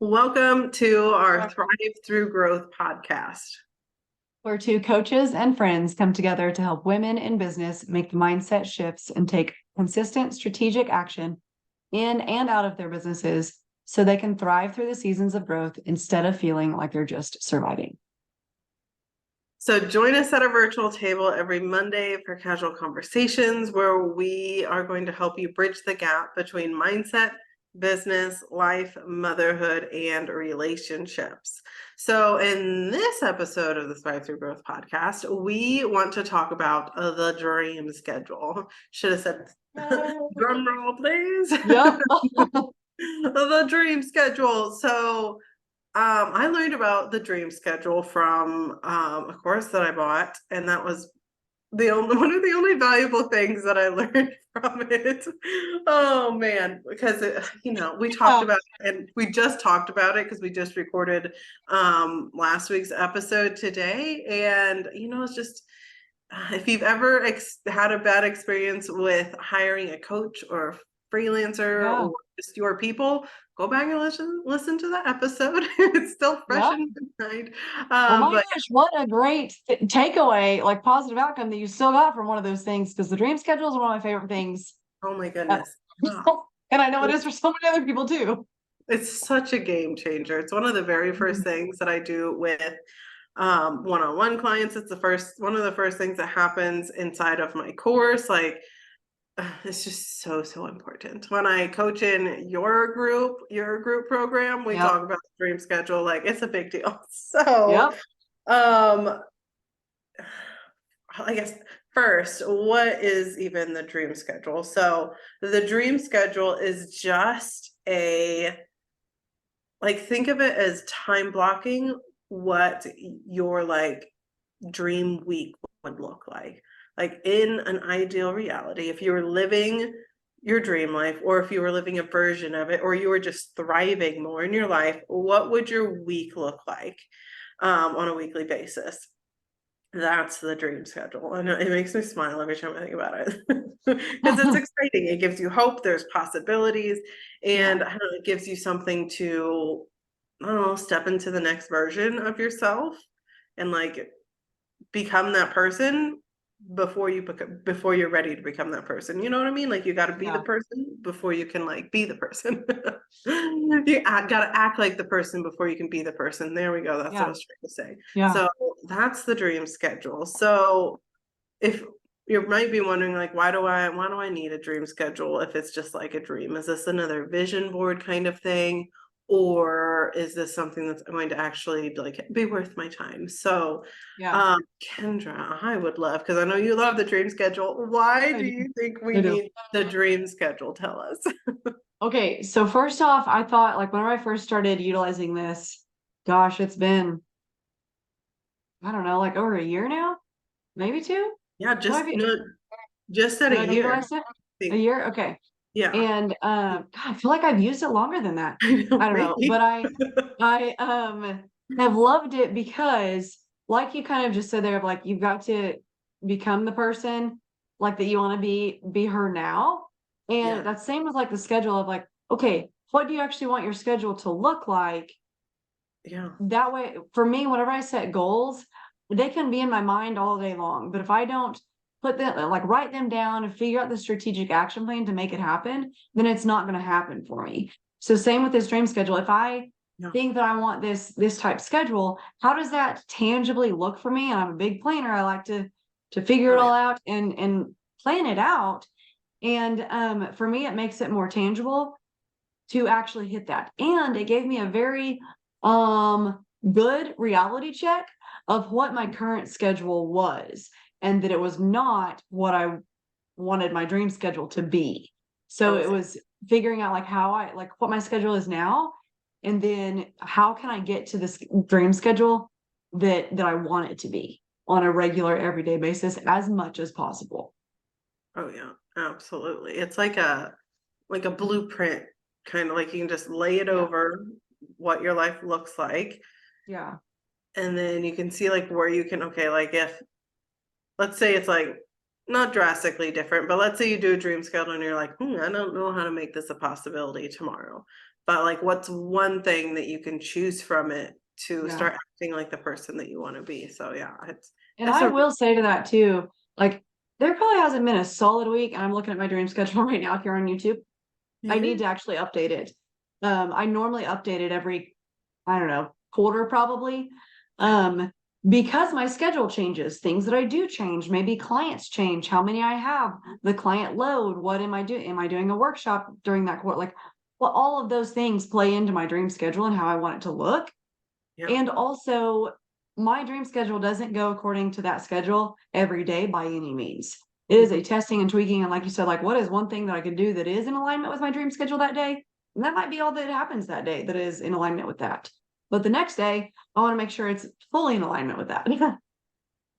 Welcome to our Thrive Through Growth podcast. Where two coaches and friends come together to help women in business make mindset shifts and take consistent strategic action in and out of their businesses so they can thrive through the seasons of growth instead of feeling like they're just surviving. So join us at our virtual table every Monday for casual conversations where we are going to help you bridge the gap between mindset, business, life, motherhood, and relationships. So in this episode of the Thrive Through Growth podcast, we want to talk about the dream schedule. Should have said drum roll, please. Yep. The dream schedule. So I learned about the dream schedule from a course that I bought, and that was one of the only valuable things that I learned from it. Oh man, because we talked about it, and we just talked about it because we just recorded last week's episode today, and it's just if you've ever had a bad experience with hiring a coach or a freelancer or just your people, go back and listen to that episode. It's still fresh in my mind. Gosh, what a great takeaway, like positive outcome that you still got from one of those things, because the dream schedule is one of my favorite things. Oh my goodness. And I know it is for so many other people too. It's such a game changer. It's one of the very first things that I do with one-on-one clients. It's one of the first things that happens inside of my course. Like, it's just so important. When I coach in your group program, we talk about the dream schedule. Like, it's a big deal. So I guess first, what is even the dream schedule? So the dream schedule is just think of it as time blocking what your dream week would look like. Like in an ideal reality, if you were living your dream life, or if you were living a version of it, or you were just thriving more in your life, what would your week look like on a weekly basis? That's the dream schedule. And it makes me smile every time I think about it because it's exciting. It gives you hope. There's possibilities, and it gives you something to, step into the next version of yourself and become that person before you're ready to become that person. You know what I mean? Like, you got to be the person before you can be the person. You got to act like the person before you can be the person. There we go. That's what I was trying to say. So that's the dream schedule. So if you might be wondering, why do I need a dream schedule if it's just like a dream? Is this another vision board kind of thing? Or is this something that's going to actually be worth my time? So Kendra, I would love, because I know you love the dream schedule. Why do you think we need the dream schedule? Tell us. Okay, so first off, I thought whenever I first started utilizing this, gosh, it's been, I don't know, over a year now, maybe two. Yeah, just said a year. A year, okay. Yeah. And God, I feel like I've used it longer than that. I don't know, but I have loved it because, like you kind of just said there, of you've got to become the person that you want to be her now. And that's same with the schedule of okay, what do you actually want your schedule to look like? Yeah. That way, for me, whenever I set goals, they can be in my mind all day long. But if I don't put them, write them down and figure out the strategic action plan to make it happen, then it's not going to happen for me. So same with this dream schedule. If I think that I want this type schedule, how does that tangibly look for me? And I'm a big planner. I like to figure it all out and plan it out. And for me, it makes it more tangible to actually hit that. And it gave me a very good reality check of what my current schedule was, and that it was not what I wanted my dream schedule to be. So it was figuring out how I what my schedule is now, and then how can I get to this dream schedule that I want it to be on a regular everyday basis as much as possible. Oh yeah, absolutely. It's like a blueprint, kind of you can just lay it over what your life looks like. Yeah. And then you can see where you can, if let's say it's not drastically different, but let's say you do a dream schedule and you're like, I don't know how to make this a possibility tomorrow. But like, what's one thing that you can choose from it to Yeah. start acting like the person that you want to be? So yeah, And it's I a will say to that too, like there probably hasn't been a solid week, and I'm looking at my dream schedule right now here on YouTube. I yeah. need to actually update it. I normally update it every, I don't know, quarter probably. Um, because my schedule changes, things that I do change, maybe clients change, how many I have, the client load, what am I doing? Am I doing a workshop during that quarter? Like, well, all of those things play into my dream schedule and how I want it to look. Yeah. And also, my dream schedule doesn't go according to that schedule every day by any means. It is a testing and tweaking. And like you said, like, what is one thing that I could do that is in alignment with my dream schedule that day? And that might be all that happens that day that is in alignment with that. But the next day, I want to make sure it's fully in alignment with that.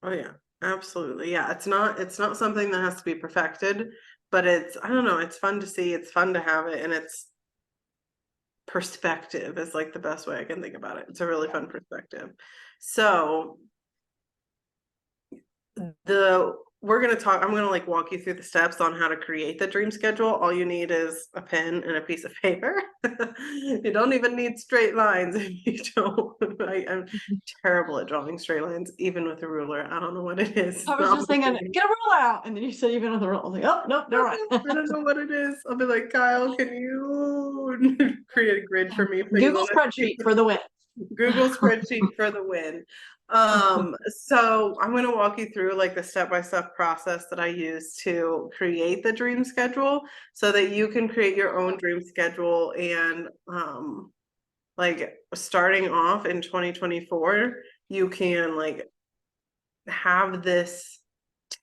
Oh yeah, absolutely. Yeah, it's not something that has to be perfected, but it's I don't know, it's fun to see, it's fun to have it, and it's perspective is like the best way I can think about it. It's a really fun perspective. So the we're gonna talk. I'm gonna like walk you through the steps on how to create the dream schedule. All you need is a pen and a piece of paper. You don't even need straight lines if you don't. I'm terrible at drawing straight lines, even with a ruler. I don't know what it is. I It's was not just my thinking, thing. get a roll out. And then you said even with a roll. I was like, oh, nope, never mind. I don't know what it is. I'll be like, Kyle, can you create a grid for me, please, Google on a piece spreadsheet of for the win. Google spreadsheet for the win. So I'm going to walk you through like the step-by-step process that I use to create the dream schedule so that you can create your own dream schedule. And like starting off in 2024, you can like have this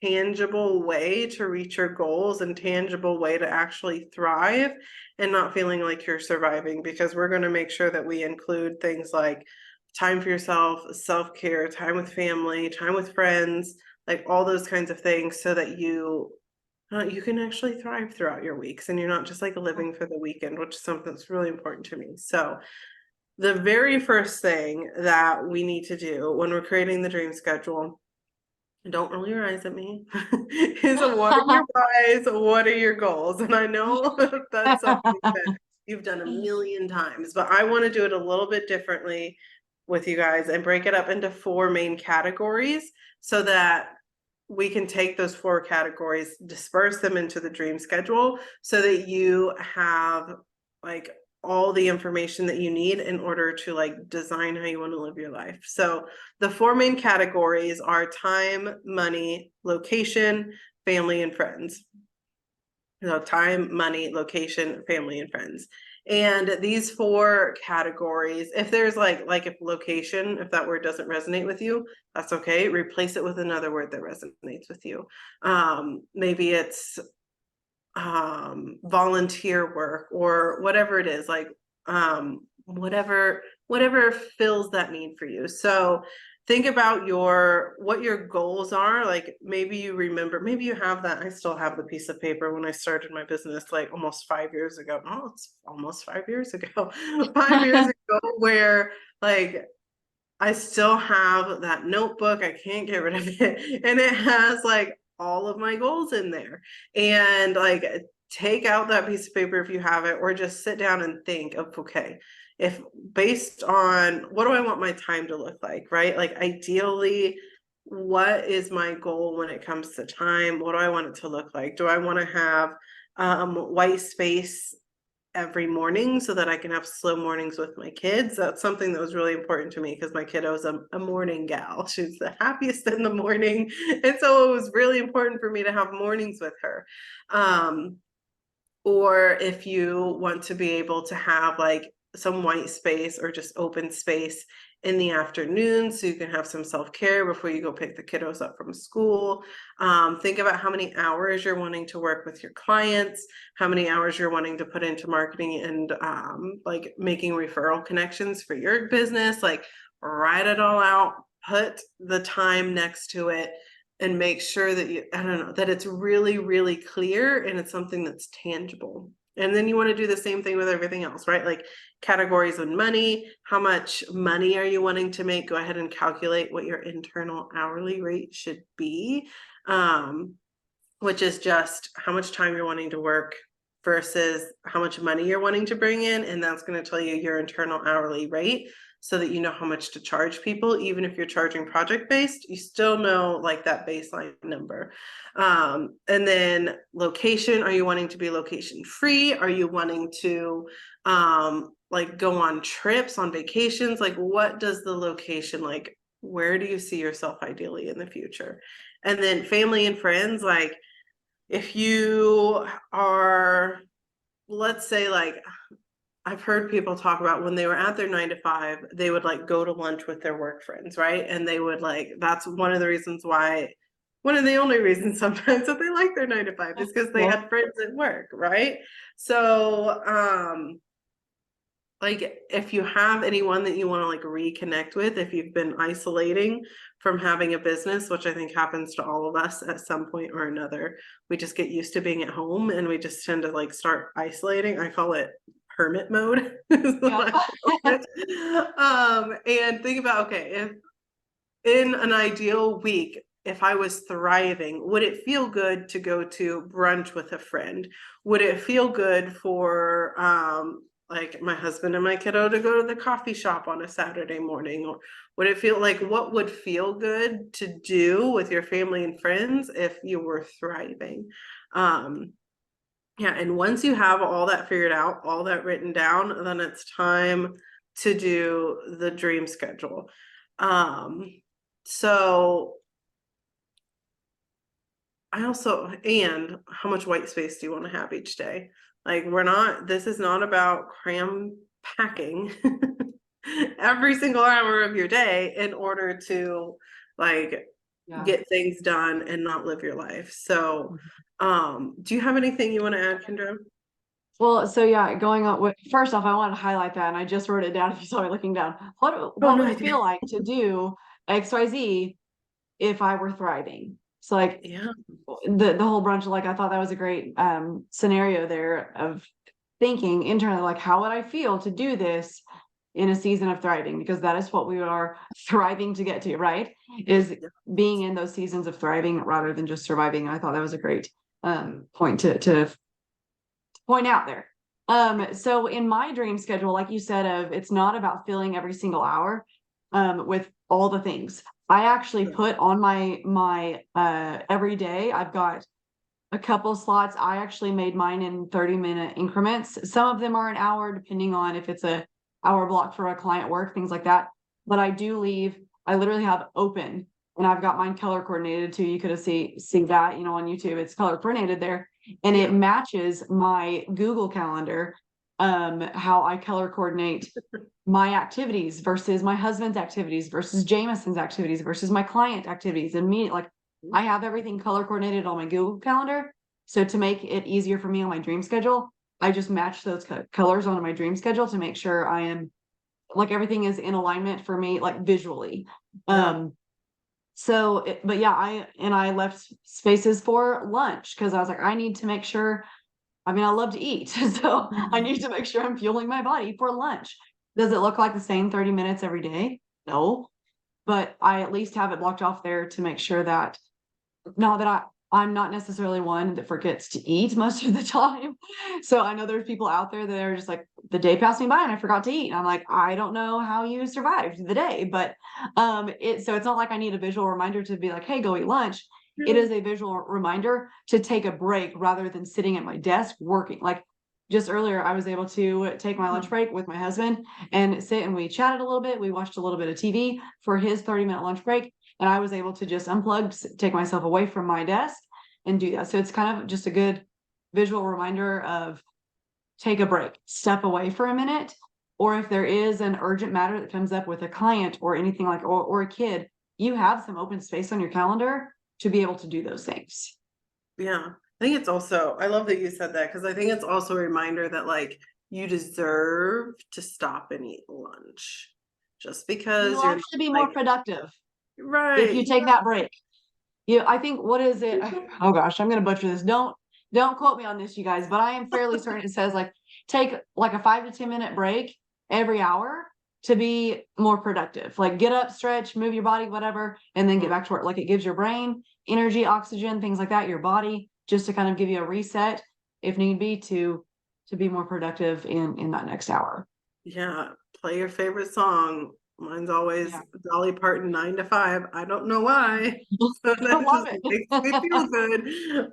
tangible way to reach your goals and tangible way to actually thrive and not feeling like you're surviving, because we're going to make sure that we include things like time for yourself, self-care, time with family, time with friends, like all those kinds of things so that you can actually thrive throughout your weeks and you're not just like living for the weekend, which is something that's really important to me. So the very first thing that we need to do when we're creating the dream schedule, don't roll your eyes at me, is what are your whys, what are your goals? And I know that's something that you've done a million times, but I want to do it a little bit differently with you guys and break it up into 4 main categories so that we can take those 4 categories, disperse them into the dream schedule so that you have like all the information that you need in order to like design how you want to live your life. So the 4 main categories are time, money, location, family, and friends. So time, money, location, family, and friends. And these 4 categories, if there's like if location, if that word doesn't resonate with you, that's okay. Replace it with another word that resonates with you. Maybe it's volunteer work or whatever it is, like whatever fills that need for you. So think about what your goals are. Like maybe you remember, maybe you have that. I still have the piece of paper when I started my business like almost 5 years ago. Oh, it's almost 5 years ago. 5 years ago, where like I still have that notebook. I can't get rid of it. And it has like all of my goals in there. And like take out that piece of paper if you have it, or just sit down and think of, okay, if based on what do I want my time to look like, right? Like ideally, what is my goal when it comes to time? What do I want it to look like? Do I want to have white space every morning so that I can have slow mornings with my kids? That's something that was really important to me because my kiddo is a morning gal. She's the happiest in the morning. And so it was really important for me to have mornings with her. Or if you want to be able to have like some white space or just open space in the afternoon so you can have some self-care before you go pick the kiddos up from school. Think about how many hours you're wanting to work with your clients, how many hours you're wanting to put into marketing and like making referral connections for your business. Like write it all out, put the time next to it, and make sure that I don't know, that it's really, really clear and it's something that's tangible. And then you want to do the same thing with everything else, right? Like categories on money, how much money are you wanting to make? Go ahead and calculate what your internal hourly rate should be. which is just how much time you're wanting to work versus how much money you're wanting to bring in. And that's going to tell you your internal hourly rate so that you know how much to charge people. Even if you're charging project based, you still know like that baseline number. And then location, are you wanting to be location free? Are you wanting to like go on trips, on vacations? Like what does the location, like where do you see yourself ideally in the future? And then family and friends, like if you are, let's say, like I've heard people talk about when they were at their 9 to 5, they would like go to lunch with their work friends, right? And they would like, that's one of the reasons why, one of the only reasons sometimes that they like their 9 to 5 is because they had friends at work, right? So like if you have anyone that you want to like reconnect with, if you've been isolating from having a business, which I think happens to all of us at some point or another, we just get used to being at home and we just tend to like start isolating. I call it hermit mode. And think about, okay, if in an ideal week, if I was thriving, would it feel good to go to brunch with a friend? Would it feel good for like my husband and my kiddo to go to the coffee shop on a Saturday morning? Or would it feel like, what would feel good to do with your family and friends if you were thriving? Yeah, and once you have all that figured out, all that written down, then it's time to do the dream schedule. So I also, and how much white space do you want to have each day? Like this is not about cram packing every single hour of your day in order to like get things done and not live your life. So do you have anything you want to add, Kendra? Well, so yeah, going on with, first off, I want to highlight that, and I just wrote it down if you saw me looking down. What No, would I it feel didn't. like to do XYZ if I were thriving? So like Yeah. the whole brunch, like I thought that was a great scenario there of thinking internally, like how would I feel to do this in a season of thriving? Because that is what we are thriving to get to, right? Is being in those seasons of thriving rather than just surviving. I thought that was a great point to point out there. So in my dream schedule, like you said, it's not about filling every single hour with all the things. I actually put on my every day, I've got a couple slots. I actually made mine in 30-minute increments. Some of them are an hour, depending on if it's a hour block for a client work, things like that. But I do leave, I literally have open, and I've got mine color coordinated too. You could have see that, on YouTube, it's color coordinated there. And it matches my Google Calendar, how I color coordinate my activities versus my husband's activities versus Jameson's activities versus my client activities. And me, like I have everything color coordinated on my Google Calendar. So to make it easier for me on my dream schedule, I just match those colors onto my dream schedule to make sure I am like everything is in alignment for me, like visually. But yeah, I left spaces for lunch because I was like, I need to make sure. I mean, I love to eat, so I need to make sure I'm fueling my body for lunch. Does it look like the same 30 minutes every day? No, but I at least have it blocked off there to make sure that not that I'm not necessarily one that forgets to eat most of the time. So I know there's people out there that are just like, the day passed me by and I forgot to eat. And I'm like, I don't know how you survived the day, but so it's not like I need a visual reminder to be like, hey, go eat lunch. It is a visual reminder to take a break rather than sitting at my desk working. Like just earlier, I was able to take my lunch break with my husband and sit, and we chatted a little bit. We watched a little bit of TV for his 30-minute lunch break. And I was able to just unplug, take myself away from my desk and do that. So it's kind of just a good visual reminder of take a break, step away for a minute. Or if there is an urgent matter that comes up with a client or anything like, or a kid, you have some open space on your calendar to be able to do those things. Yeah. I think it's also, I love that you said that because I think it's also a reminder that like you deserve to stop and eat lunch just because You'll you're actually be like, more productive if you right. take that break. I think, what is it? Oh gosh, I'm gonna butcher this. Don't quote me on this, you guys, but I am fairly certain it says like take like a 5 to 10 minute break every hour. to be more productive. Like get up, stretch, move your body, whatever, and then get back to work. Like it gives your brain energy, oxygen, things like that, your body, just to kind of give you a reset if need be to be more productive in that next hour. Yeah, play your favorite song. Mine's always Yeah. Dolly Parton 9 to 5. I don't know why. So I that love just makes me it. feel good.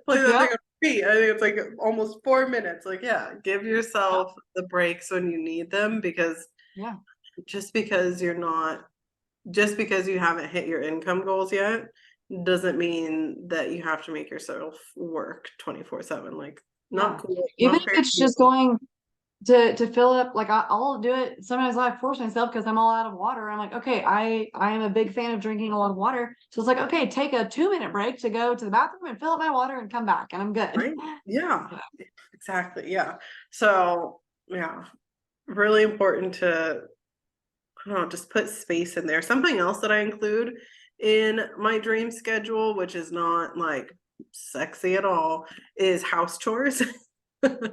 Play that Yeah. thing on repeat. I think it's like almost 4 minutes. Like, yeah, give Yeah. yourself the breaks when you need them, because Yeah. just because you're not, just because you haven't hit your income goals yet, doesn't mean that you have to make yourself work 24/7. Like, not Yeah. cool, Even not if fair to it's you. just going to fill up, like I'll do it sometimes. I force myself because I'm all out of water. I'm like, okay, I am a big fan of drinking a lot of water, so it's like, okay, take a 2 minute break to go to the bathroom and fill up my water and come back and I'm good. Right? Yeah, Yeah. exactly. Yeah. So, yeah, really important to, I don't know, just put space in there. Something else that I include in my dream schedule, which is not like sexy at all, is house chores.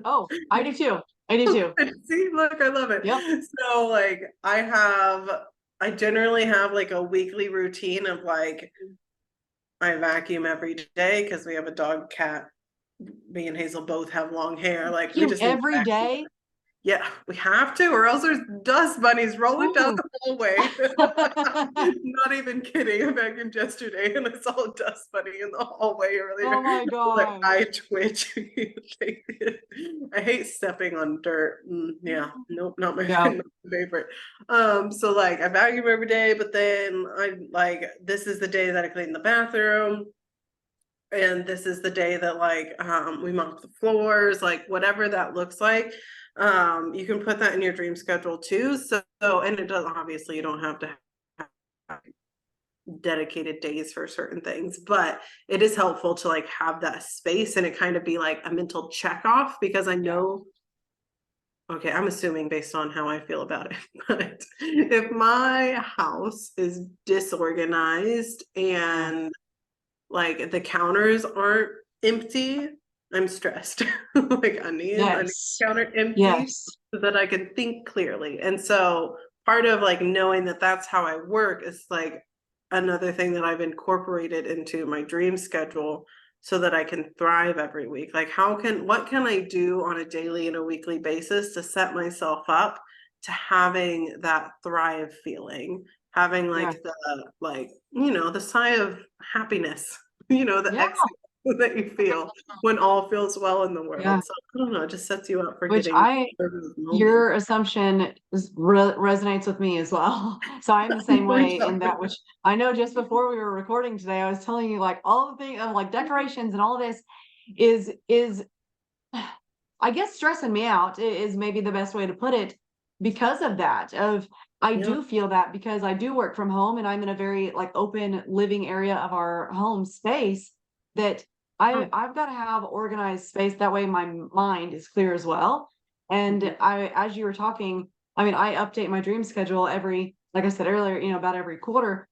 Oh, I do too. I do too. See, look, I love it. Yep. So, like, I generally have like a weekly routine of like, I vacuum every day because we have a dog, cat. Me and Hazel both have long hair. Like, we You just need to every vacuum. day. Yeah, we have to, or else there's dust bunnies rolling down Ooh. the hallway. Not even kidding. I vacuumed yesterday and I saw a dust bunny in the hallway earlier. Oh my Like, I gosh. twitch. I hate stepping on dirt. Yeah, nope, not my, Yeah. not my favorite. So like I vacuum every day, but then I like, this is the day that I clean the bathroom. And this is the day that like we mop the floors, like whatever that looks like. You can put that in your dream schedule too. So and it doesn't, obviously you don't have to have dedicated days for certain things, but it is helpful to like have that space and it kind of be like a mental check off, because I Yeah. know, okay, I'm assuming based on how I feel about it, but if my house is disorganized Yeah. and like the counters aren't empty, I'm stressed. Like, I need the Yes. counter empty Yes. so that I can think clearly. And so part of like knowing that that's how I work is like another thing that I've incorporated into my dream schedule so that I can thrive every week. Like, what can I do on a daily and a weekly basis to set myself up to having that thrive feeling, having Yeah. like the, like, the sigh of happiness, the Yeah. exhale that you feel when all feels well in the Yeah. world. So I don't know, it just sets you up for Which getting through those moments. your assumption resonates with me as well. So I'm the same way in that, which I know just before we were recording today, I was telling you like all the things of like decorations and all of this is I guess stressing me out is maybe the best way to put it because of that. I Yeah. do feel that because I do work from home and I'm in a very like open living area of our home space that I've got to have organized space. That way my mind is clear as well. And as you were talking, I mean, I update my dream schedule every, like I said earlier, about every quarter.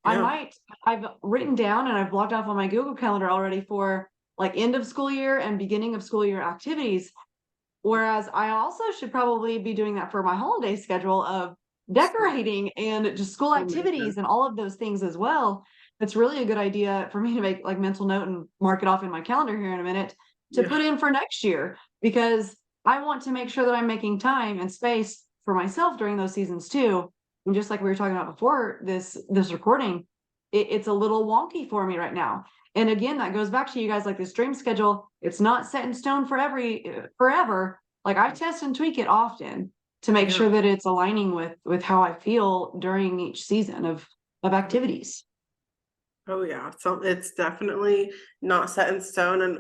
Yeah. I've written down and I've blocked off on my Google Calendar already for like end of school year and beginning of school year activities. Whereas I also should probably be doing that for my holiday schedule of decorating and just school Oh my God. activities and all of those things as well. It's really a good idea for me to make like mental note and mark it off in my calendar here in a minute to Yeah. put in for next year because I want to make sure that I'm making time and space for myself during those seasons too. And just like we were talking about before this recording, it's a little wonky for me right now. And again, that goes back to you guys like this dream schedule. It's not set in stone for forever. Like I test and tweak it often to make Yeah. sure that it's aligning with how I feel during each season of activities. Oh yeah. So it's definitely not set in stone. And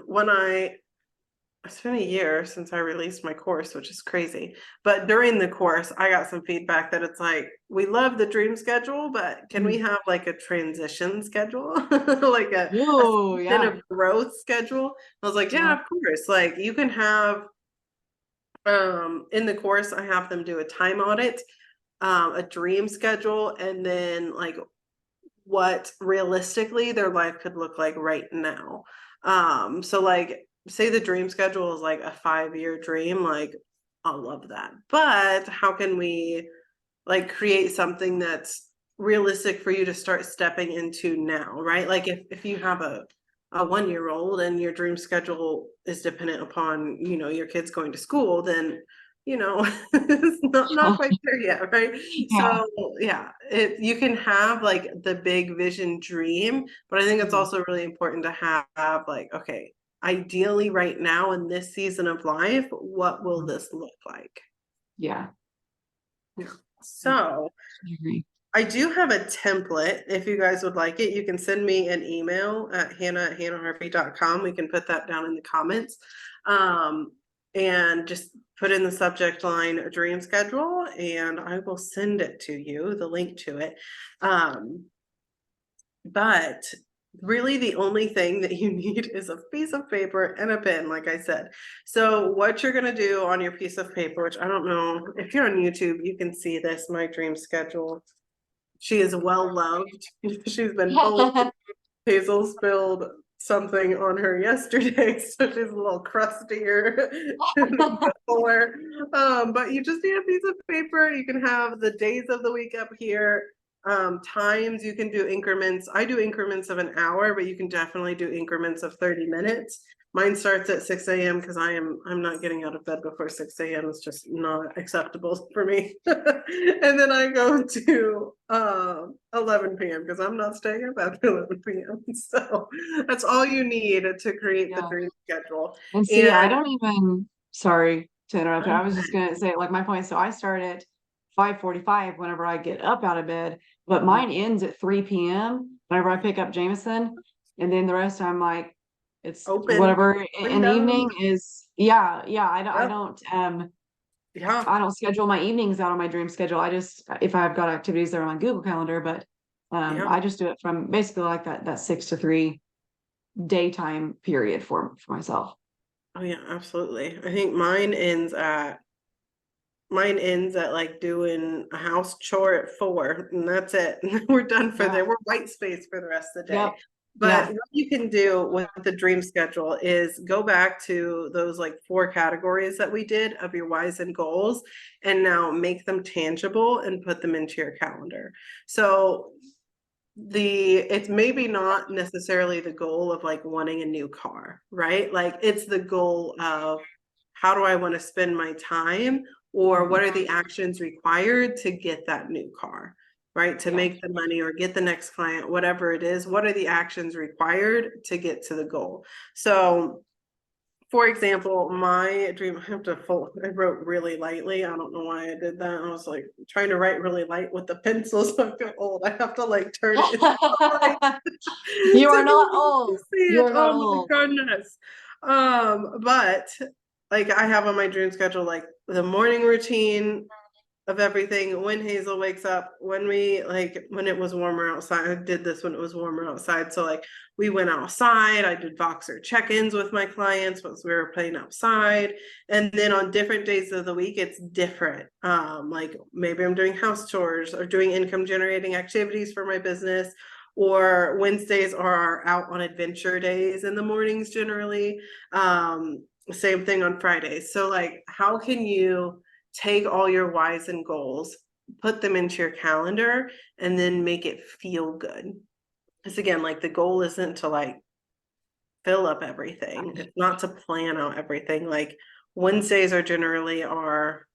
it's been a year since I released my course, which is crazy. But during the course, I got some feedback that it's like, we love the dream schedule, but can we Mhm. have like a transition schedule? Like a Ooh, season yeah, of growth schedule? I was like, yeah, yeah, of course. Like you can have in the course, I have them do a time audit, a dream schedule, and then like what realistically their life could look like right now. So like say the dream schedule is like a 5-year dream, like I'll love that. But how can we like create something that's realistic for you to start stepping into now, right? Like if you have a 1-year-old and your dream schedule is dependent upon, your kids going to school, then it's not quite there yet, right? Yeah. So yeah, you can have like the big vision dream, but I think it's Mhm. also really important to have like, okay, ideally right now in this season of life, what will this look like? Yeah. Yeah. I So agree. I do have a template. If you guys would like it, you can send me an email at hannah@hannahharvey.com. We can put that down in the comments. And just put in the subject line dream schedule, and I will send it to you, the link to it. But really the only thing that you need is a piece of paper and a pen, like I said. So what you're gonna do on your piece of paper, which I don't know, if you're on YouTube, you can see this, my dream schedule. She is well loved. She's been posted. Hazel spilled something on her yesterday, so she's a little crustier before. But you just need a piece of paper. You can have the days of the week up here. Times you can do increments. I do increments of an hour, but you can definitely do increments of 30 minutes. Mine starts at 6 a.m. because I'm not getting out of bed before 6 a.m. It's just not acceptable for me. And then I go to 11 p.m. because I'm not staying up after 11 p.m. So that's all you need to create the Yeah. dream schedule. And see, I And don't even, sorry to interrupt you. I was just gonna say, like, my point. So I start at 5:45 whenever I get up out of bed, but mine ends at 3 p.m. whenever I pick up Jameson. And then the rest I'm like, it's open whatever. And freedom. evening is, yeah, yeah. Yep. Yeah. I don't schedule my evenings out on my dream schedule. I just, if I've got activities that are on my Google Calendar, but Yeah. I just do it from basically like that 6 to 3 daytime period for myself. Oh yeah, absolutely. I think mine ends at like doing a house chore at 4, and that's it. We're done for Yeah. there. We're white space for the rest of the day. Yep. But Yeah. what you can do with the dream schedule is go back to those like 4 categories that we did of your whys and goals, and now make them tangible and put them into your calendar. So it's maybe not necessarily the goal of like wanting a new car, right? Like it's the goal of how do I want to spend my time, or Mhm. what are the actions required to get that new car, right? To Yeah. make the money or get the next client, whatever it is, what are the actions required to get to the goal? So for example, my dream, I wrote really lightly. I don't know why I did that. I was like trying to write really light with the pencil, so I feel old. I have to like turn it into light You to are be not able to old. see You it. are not Oh my old. goodness. But like I have on my dream schedule, like the morning routine of everything, when Hazel wakes up, when it was warmer outside. I did this when it was warmer outside. So like we went outside, I did Voxer check-ins with my clients once we were playing outside. And then on different days of the week, it's different. Like maybe I'm doing house chores or doing income generating activities for my business. Or Wednesdays are our out on adventure days in the mornings generally. Same thing on Fridays. So like how can you take all your whys and goals, put them into your calendar, and then make it feel good? Because again, like the goal isn't to like fill up everything. It's not to plan out everything. Like Wednesdays are generally our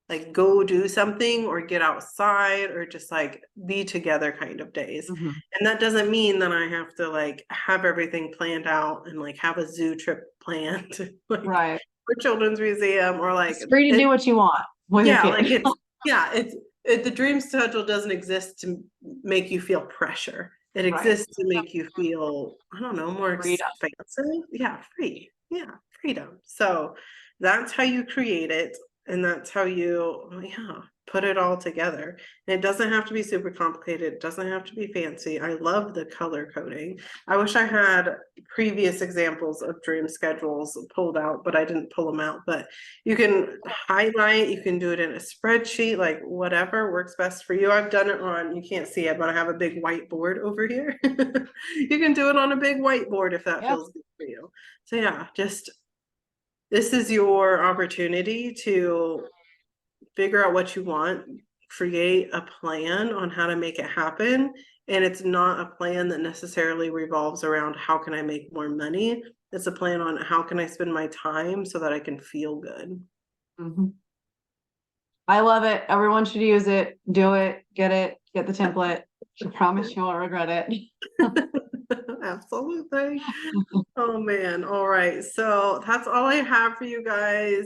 like go do something or get outside or just like be together kind of days. Mhm. And that doesn't mean that I have to like have everything planned out and like have a zoo trip planned like Right. for children's museum or like It's free to it, do what you want with your yeah, kid. like the dream schedule doesn't exist to make you feel pressure. It Right. exists to make you feel, I don't know, more Freedom. expansive. Yeah, free. Yeah, freedom. So that's how you create it, and that's how you, yeah, put it all together. And it doesn't have to be super complicated. It doesn't have to be fancy. I love the color coding. I wish I had previous examples of dream schedules pulled out, but I didn't pull them out. But you can highlight, you can do it in a spreadsheet, like whatever works best for you. I've done it on, you can't see it, but I have a big whiteboard over here. You can do it on a big whiteboard if that Yep. feels good for you. So yeah, just this is your opportunity to figure out what you want, create a plan on how to make it happen. And it's not a plan that necessarily revolves around how can I make more money. It's a plan on how can I spend my time so that I can feel good. Mhm. I love it. Everyone should use it. Do it. Get the template. I promise you won't regret it. Absolutely. Oh man. All right. So that's all I have for you guys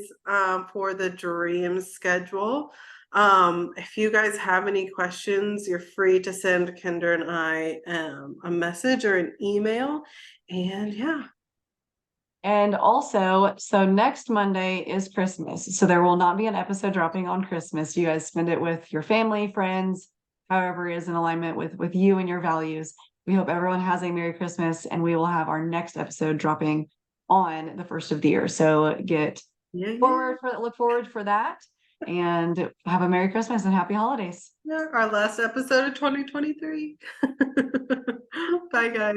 for the dream schedule. If you guys have any questions, you're free to send Kendra and I a message or an email. And yeah. And also, so next Monday is Christmas. So there will not be an episode dropping on Christmas. You guys spend it with your family, friends, however is in alignment with you and your values. We hope everyone has a Merry Christmas, and we will have our next episode dropping on the first of the year. So look forward for that, and have a Merry Christmas and Happy Holidays. Yeah, our last episode of 2023. Bye guys.